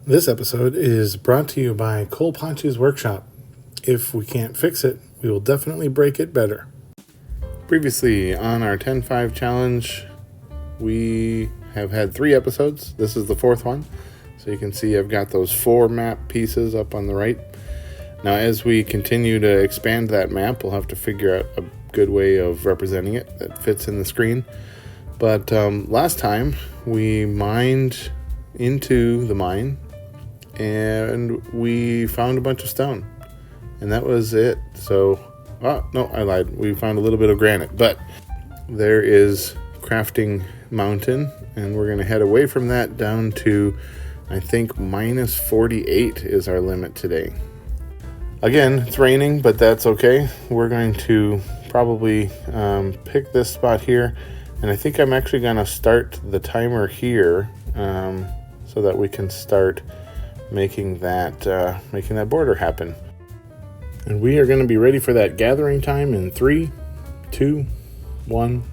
This episode is brought to you by Cole Ponchi's Workshop. If we can't fix it, we will definitely break it better. Previously on our 10-5 challenge, we have had 3 episodes. This is the 4th one. So you can see I've got those 4 map pieces up on the right. Now as we continue to expand that map, we'll have to figure out a good way of representing it that fits in the screen. But last time we mined into the mine and we found a bunch of stone, and that was it. So, no, I lied. We found a little bit of granite, but there is Crafting Mountain, and we're going to head away from that down to, I think, minus 48 is our limit today. Again, it's raining, but that's okay. We're going to probably pick this spot here, and I think I'm actually going to start the timer here so that we can start making that border happen. And we are going to be ready for that gathering time in 3, 2, 1.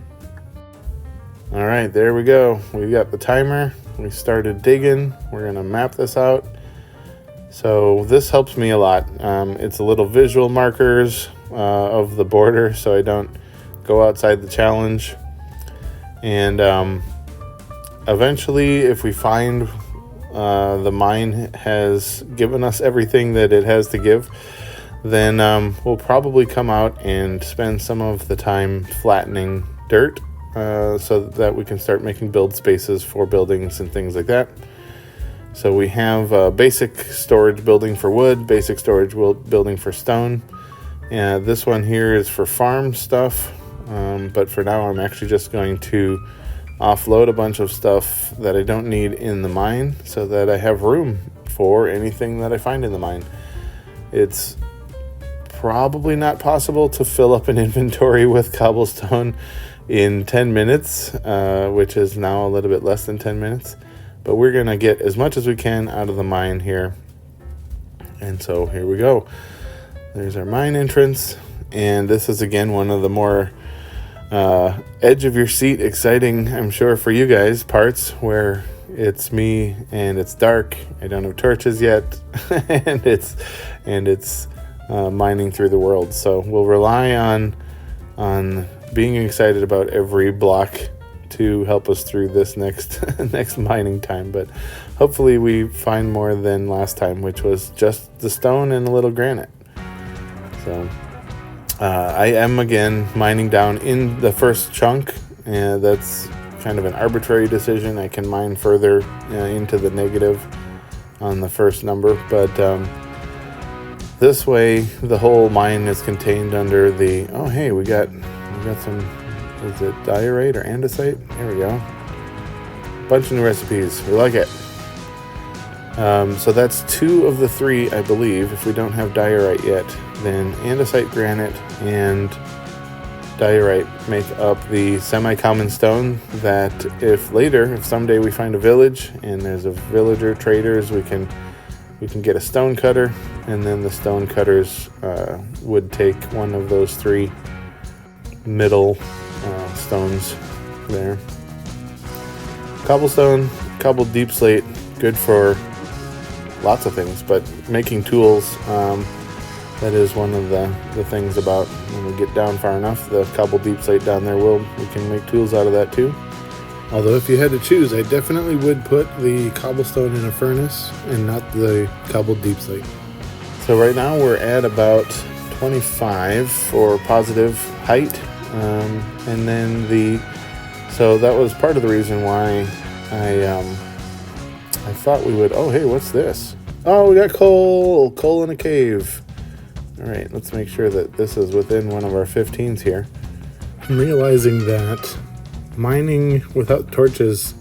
All right, there we go. We've got the timer. We started digging. We're going to map this out. So this helps me a lot. It's a little visual markers of the border so I don't go outside the challenge. And eventually, if we find the mine has given us everything that it has to give, then we'll probably come out and spend some of the time flattening dirt so that we can start making build spaces for buildings and things like that. So we have a basic storage building for wood, basic storage building for stone. This one here is for farm stuff, but for now I'm actually just going to offload a bunch of stuff that I don't need in the mine so that I have room for anything that I find in the mine. It's probably not possible to fill up an inventory with cobblestone in 10 minutes, which is now a little bit less than 10 minutes. But we're going to get as much as we can out of the mine here. And so here we go. There's our mine entrance. And this is, again, one of the more edge of your seat, exciting, I'm sure, for you guys, parts where it's me and it's dark. I don't have torches yet. and it's mining through the world. So we'll rely on being excited about every block to help us through this next mining time. But hopefully we find more than last time, which was just the stone and a little granite. So I am again mining down in the first chunk, and that's kind of an arbitrary decision. I can mine further into the negative on the first number, but this way the whole mine is contained under the, oh hey, we got some, is it diorite or andesite? There we go. Bunch of new recipes. We like it. So that's 2 of the 3, I believe. If we don't have diorite yet, then andesite, granite, and diorite make up the semi-common stone that if someday we find a village and there's a villager traders, we can get a stone cutter, and then the stone cutters would take one of those 3 middle stones there. Cobblestone, cobbled deep slate, good for lots of things, but making tools, that is one of the things about when we get down far enough. The cobbled deep slate down there, we can make tools out of that too. Although if you had to choose, I definitely would put the cobblestone in a furnace and not the cobbled deep slate. So right now we're at about 25 for positive height, and then so that was part of the reason why I thought we would. Oh, hey, what's this? Oh, we got coal in a cave. All right, let's make sure that this is within one of our 15s here. I'm realizing that mining without torches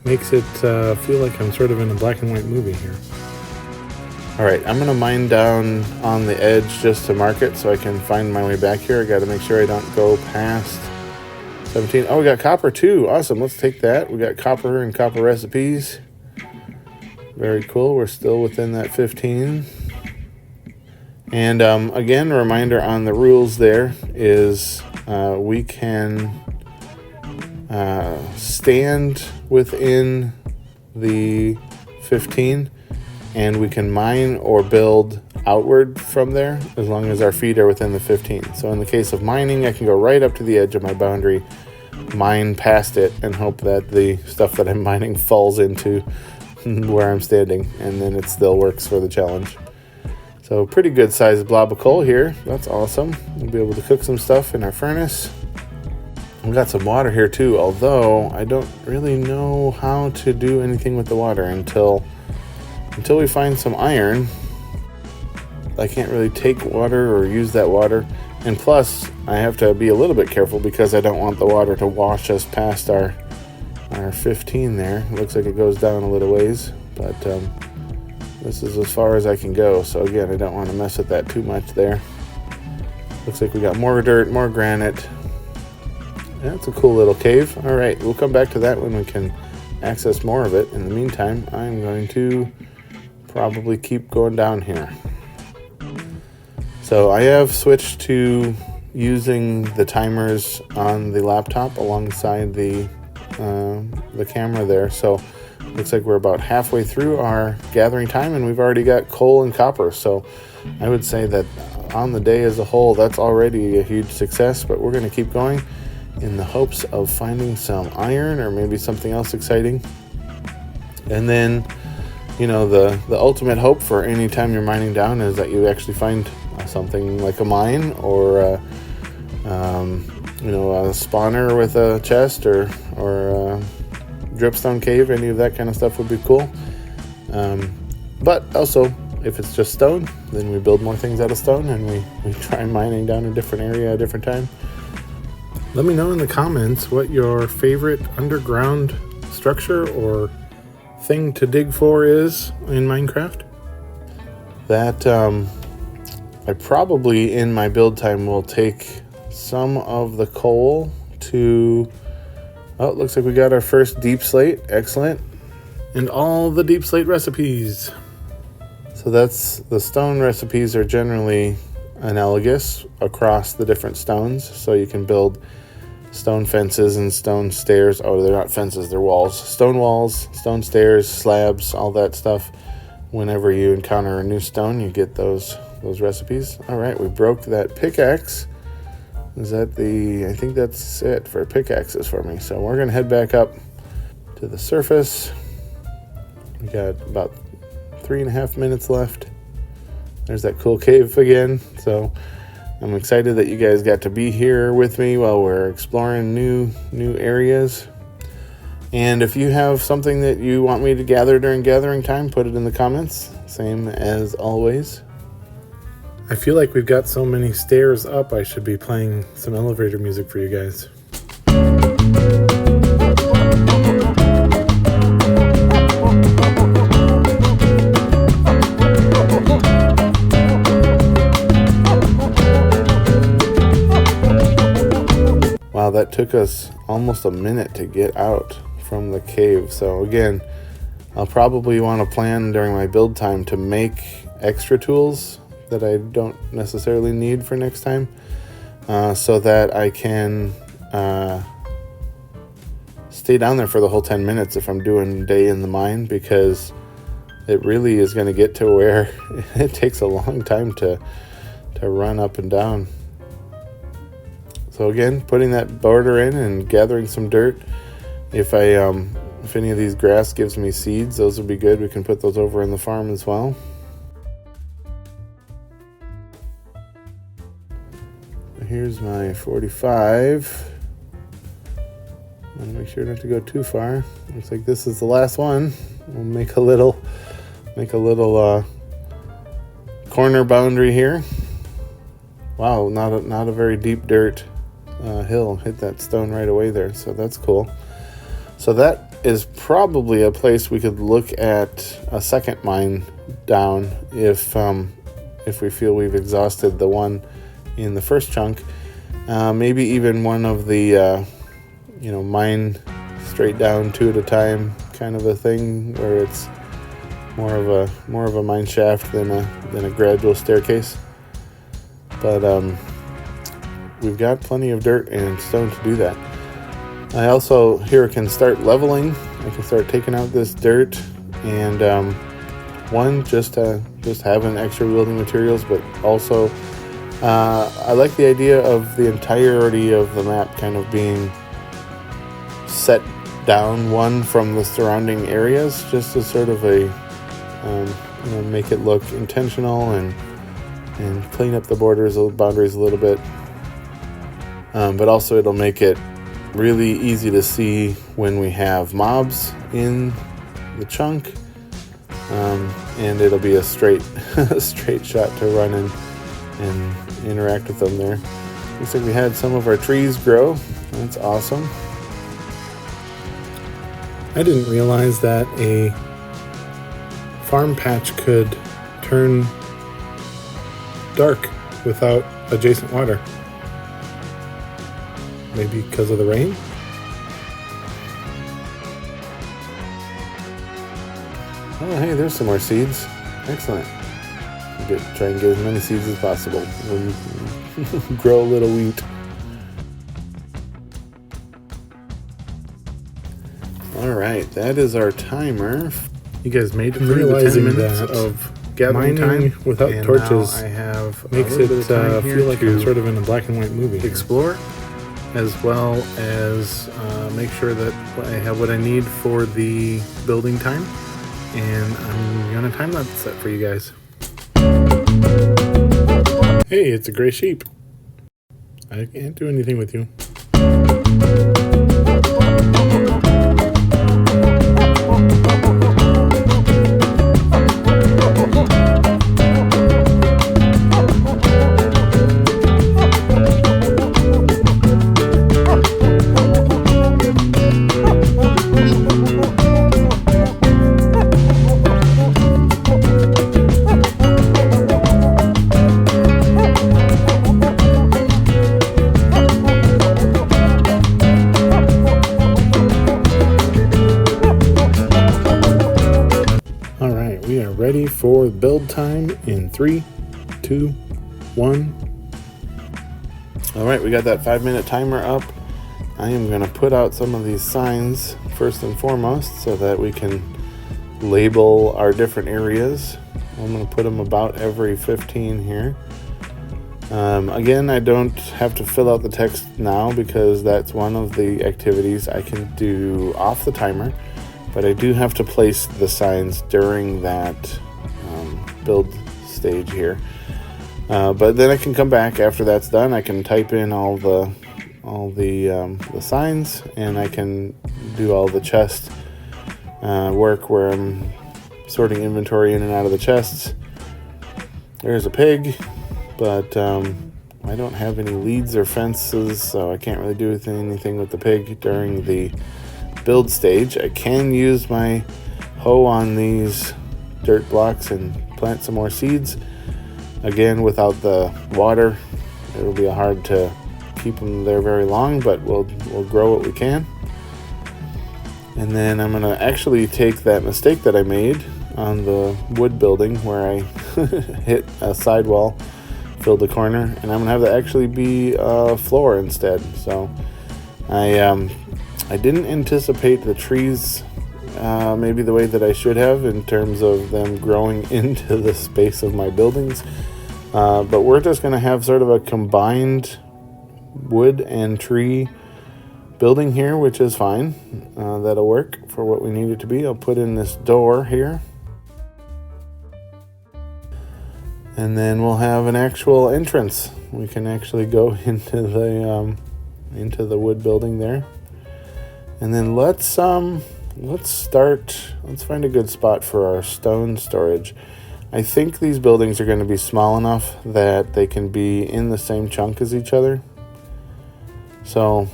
makes it feel like I'm sort of in a black and white movie here. All right, I'm going to mine down on the edge just to mark it so I can find my way back here. I got to make sure I don't go past 17. Oh, we got copper too. Awesome. Let's take that. We got copper and copper recipes. Very cool. We're still within that 15. And again, a reminder on the rules there is we can stand within the 15 and we can mine or build outward from there as long as our feet are within the 15. So in the case of mining, I can go right up to the edge of my boundary, mine past it, and hope that the stuff that I'm mining falls into where I'm standing, and then it still works for the challenge. So pretty good sized blob of coal here. That's awesome. We'll be able to cook some stuff in our furnace. We've got some water here too, although I don't really know how to do anything with the water until we find some iron. I can't really take water or use that water. And plus, I have to be a little bit careful because I don't want the water to wash us past our 15 there. It looks like it goes down a little ways, but this is as far as I can go. So again, I don't want to mess with that too much there. Looks like we got more dirt, more granite. That's a cool little cave. All right, we'll come back to that when we can access more of it. In the meantime, I'm going to probably keep going down here. So I have switched to using the timers on the laptop alongside the camera there. So looks like we're about halfway through our gathering time, and we've already got coal and copper. So I would say that on the day as a whole, that's already a huge success, but we're going to keep going in the hopes of finding some iron or maybe something else exciting. And then, you know, the ultimate hope for any time you're mining down is that you actually find something like a mine or a spawner with a chest or a dripstone cave. Any of that kind of stuff would be cool. But also, if it's just stone, then we build more things out of stone and we try mining down a different area at a different time. Let me know in the comments what your favorite underground structure or thing to dig for is in Minecraft. That I probably in my build time will take some of the coal to... Oh, it looks like we got our first deep slate. Excellent. And all the deep slate recipes. So that's the stone recipes are generally analogous across the different stones. So you can build stone fences and stone stairs. Oh, they're not fences, they're walls. Stone walls, stone stairs, slabs, all that stuff. Whenever you encounter a new stone, you get those recipes. All right, we broke that pickaxe. Is that I think that's it for pickaxes for me. So we're gonna head back up to the surface. We got about 3.5 minutes left. There's that cool cave again. So I'm excited that you guys got to be here with me while we're exploring new areas. And if you have something that you want me to gather during gathering time, put it in the comments. Same as always. I feel like we've got so many stairs up, I should be playing some elevator music for you guys. Wow, that took us almost a minute to get out from the cave. So again, I'll probably want to plan during my build time to make extra tools that I don't necessarily need for next time, so that I can stay down there for the whole 10 minutes if I'm doing day in the mine, because it really is going to get to where it takes a long time to run up and down. So again, putting that border in and gathering some dirt. If any of these grass gives me seeds, those would be good. We can put those over in the farm as well. Here's my 45. I want to make sure not to go too far. Looks like this is the last one. We'll make a little corner boundary here. Wow, not a very deep dirt hill. Hit that stone right away there, so that's cool. So that is probably a place we could look at a second mine down if we feel we've exhausted the one in the first chunk. Maybe even one of the mine straight down two at a time kind of a thing, where it's more of a mine shaft than a gradual staircase. But we've got plenty of dirt and stone to do that. I also here can start leveling. I can start taking out this dirt and One, just having extra building materials, but also I like the idea of the entirety of the map kind of being set down one from the surrounding areas, just as sort of a make it look intentional and clean up the boundaries a little bit. But also it'll make it really easy to see when we have mobs in the chunk, and it'll be a straight shot to run in and interact with them there. Looks like we had some of our trees grow. That's awesome. I didn't realize that a farm patch could turn dark without adjacent water. Maybe because of the rain? Oh, hey, there's some more seeds. Excellent. Try and get as many seeds as possible when you grow a little wheat. Alright, that is our timer. You guys made it through the 10 minutes of gathering time without torches. I have makes it feel like I'm sort of in a black and white movie. Explore, as well as make sure that I have what I need for the building time. And I'm gonna time lapse that for you guys. Hey, it's a gray sheep. I can't do anything with you. Ready for build time in 3, 2, 1. All right, we got that 5-minute timer up. I am going to put out some of these signs first and foremost so that we can label our different areas. I'm going to put them about every 15 here. Again, I don't have to fill out the text now because that's one of the activities I can do off the timer. But I do have to place the signs during that build stage here. But then I can come back after that's done. I can type in all the signs, and I can do all the chest work where I'm sorting inventory in and out of the chests. There's a pig, but I don't have any leads or fences, so I can't really do anything with the pig during the build stage. I can use my hoe on these dirt blocks and plant some more seeds. Again, without the water, it'll be hard to keep them there very long, but we'll grow what we can. And then I'm gonna actually take that mistake that I made on the wood building where I hit a sidewall, filled the corner, and I'm gonna have that actually be a floor instead. So I didn't anticipate the trees maybe the way that I should have in terms of them growing into the space of my buildings. But we're just going to have sort of a combined wood and tree building here, which is fine. That'll work for what we need it to be. I'll put in this door here. And then we'll have an actual entrance. We can actually go into the wood building there. And then let's find a good spot for our stone storage. I think these buildings are going to be small enough that they can be in the same chunk as each other. So,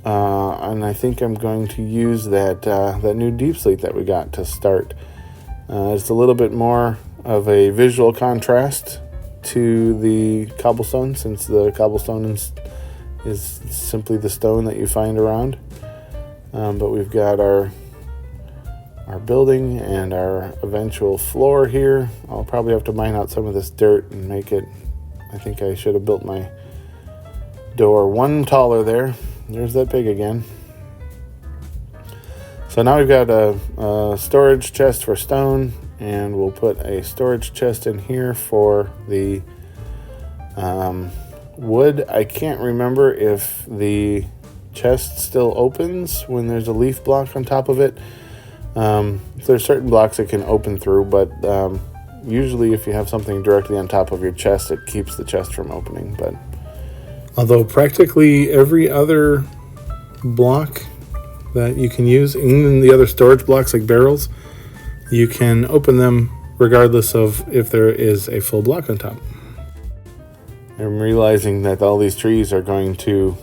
and I think I'm going to use that new deep slate that we got to start. It's a little bit more of a visual contrast to the cobblestone, since the cobblestone is simply the stone that you find around. But we've got our building and our eventual floor here. I'll probably have to mine out some of this dirt and make it, I think I should have built my door one taller there. There's that pig again. So now we've got a storage chest for stone and we'll put a storage chest in here for the wood. I can't remember if the chest still opens when there's a leaf block on top of it. There's certain blocks it can open through, but usually if you have something directly on top of your chest, it keeps the chest from opening. But although practically every other block that you can use, even the other storage blocks like barrels, you can open them regardless of if there is a full block on top. I'm realizing that all these trees are going to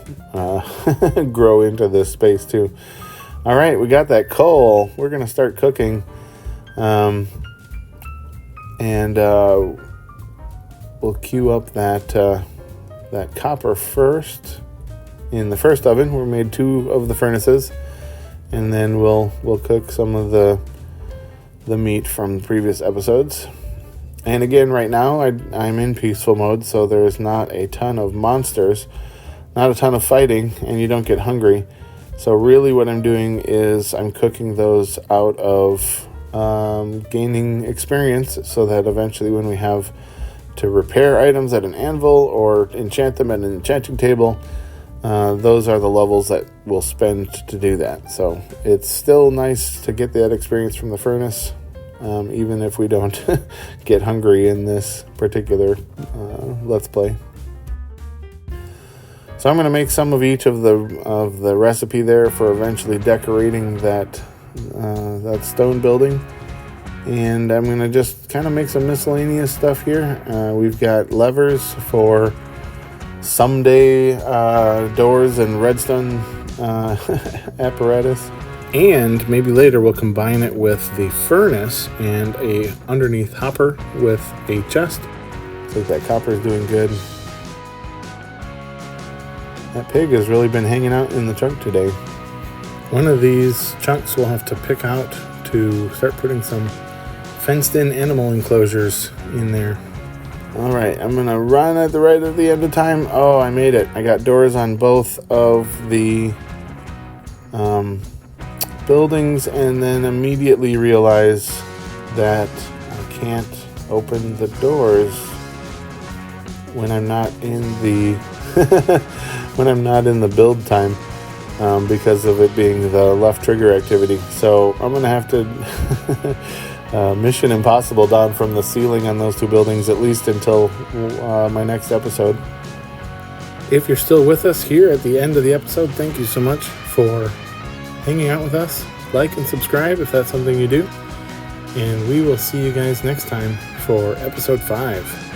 grow into this space too. All right, we got that coal. We're going to start cooking. And we'll queue up that copper first. In the first oven, we made 2 of the furnaces. And then we'll cook some of the meat from previous episodes. And again, right now, I'm in peaceful mode, so there's not a ton of monsters, not a ton of fighting, and you don't get hungry. So really what I'm doing is I'm cooking those out of gaining experience, so that eventually when we have to repair items at an anvil or enchant them at an enchanting table, those are the levels that we'll spend to do that. So it's still nice to get that experience from the furnace, even if we don't get hungry in this particular Let's Play. So I'm going to make some of each of the recipe there for eventually decorating that stone building. And I'm going to just kind of make some miscellaneous stuff here. We've got levers for someday doors and redstone apparatus. And maybe later we'll combine it with the furnace and a underneath hopper with a chest. Looks like that copper is doing good. That pig has really been hanging out in the chunk today. One of these chunks we'll have to pick out to start putting some fenced-in animal enclosures in there. All right, I'm gonna run at the end of time. Oh, I made it. I got doors on both of the buildings, and then immediately realize that I can't open the doors when I'm not in the build time, because of it being the left trigger activity. So I'm gonna have to Mission Impossible down from the ceiling on those 2 buildings, at least until my next episode. If you're still with us here at the end of the episode, thank you so much for hanging out with us. Like and subscribe if that's something you do. And we will see you guys next time for episode 5.